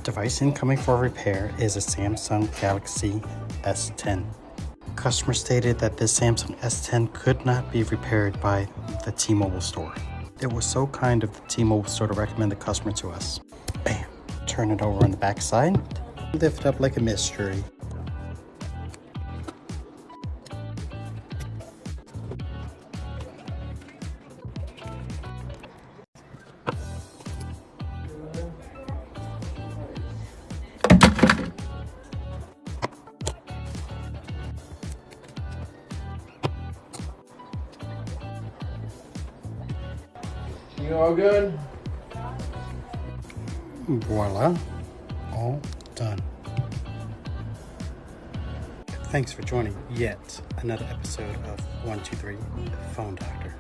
Device incoming for repair is a Samsung Galaxy S10. Customer stated that this Samsung S10 could not be repaired by the T-Mobile store. It was so kind of the T-Mobile store to recommend the customer to us. Bam! Turn it over on the back side. Lift it up like a mystery. You all good? Voila, all done. Thanks for joining yet another episode of 123 Phone Doctor.